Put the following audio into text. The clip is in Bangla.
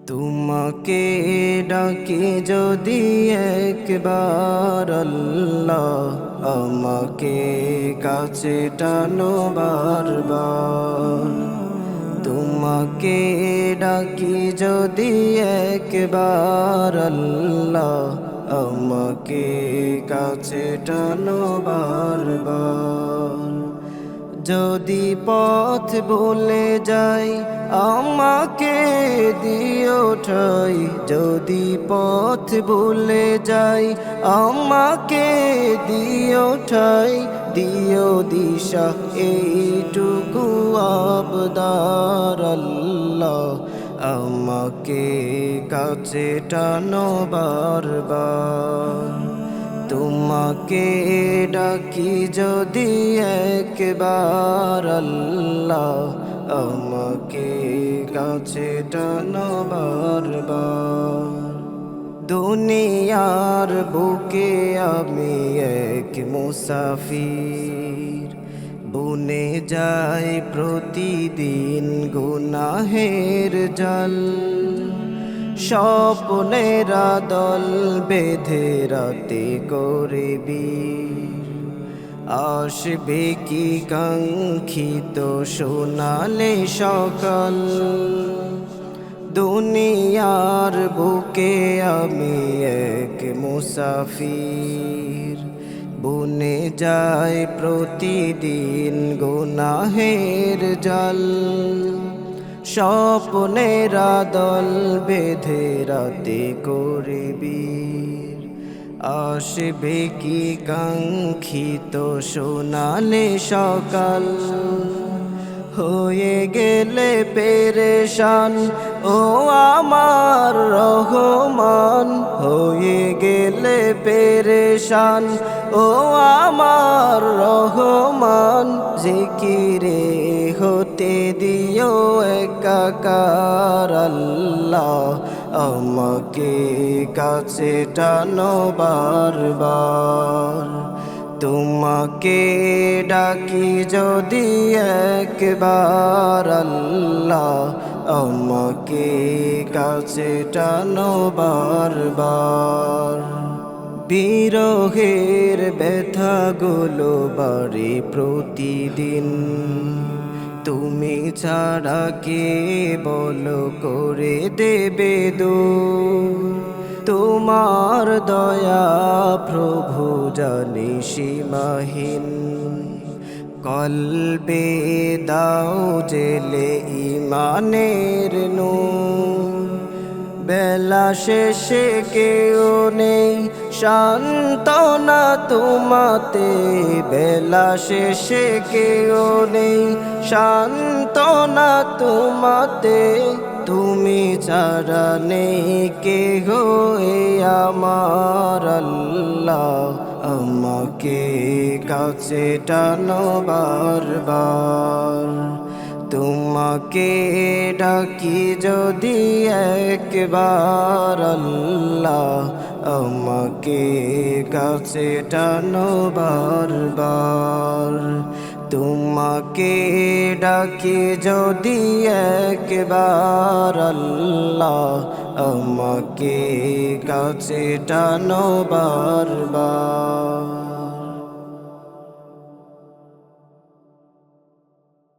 তোমাকে ডাকি যদি একবার আল্লাহ, আমাকে কাছে টানো বারবার। তোমাকে ডাকি যদি একবার আল্লাহ, আমাকে কাছে টানো বারবার। যদি পথ ভুলে যাই আমাকে দিও ঠাই, যদি পথ ভুলে যাই আমাকে দিও ঠাই, দিও দিশা এইটুকু আবদার আল্লাহ, আমাকে কাছে টানো বারবার। তোমাকে ডাকি যদি একবার আল্লাহ, আমাকে কাছে টানো বারবার। দুনিয়ার বুকে আমি এক মুসাফির, বুনে যাই প্রতিদিন গুনাহের জাল। স্বপ্নেরা দল বেঁধে রাতে করবি, আসবে কি কাঙ্ক্ষিত সোনালে সকাল। দুনিয়ার বুকে আমি এক মুসাফির, বুনে যায় প্রতিদিন গুনাহের জাল। স্বপ্নেরা দল বেঁধে রাতে করবি, আসবে কি কাঙ্ক্ষিত সোনালে সকাল। হয়ে গেলে পেরেশান ও আমার রহমান, হয়ে গেলে পেরেশান ও আমার রহমান। জিকিরে হতে দিও একাকার আল্লাহ, আমাকে কাছে টানো বারবার। তোমাকে ডাকি যদি একবার আল্লাহ, আমাকে কাছে টানো বারবার। বিরহের ব্যথাগুলো বাড়ে প্রতিদিন, তুমি ছাড়া কে বলো করে দেবে দূর। তোমার দয়া প্রভু জানি সীমাহীন, কলবে দাও জেলে ইমানের নূর। বেলা শেষে কেউ নেই সান্ত্বনা তোমাতে, বেলা শেষে কেউ নেই সান্ত্বনা তোমাতে। তুমি ছাড়া নেই কেহ এ আমার আল্লাহ, আমাকে কাছে টানো বারবার। তোমাকে ডাকি যদি একবার আল্লাহ, আমাকে কাছে টানো বারবার। তোমাকে ডাকি যদি একবার আল্লাহ, আমাকে কাছে টানো বারবার।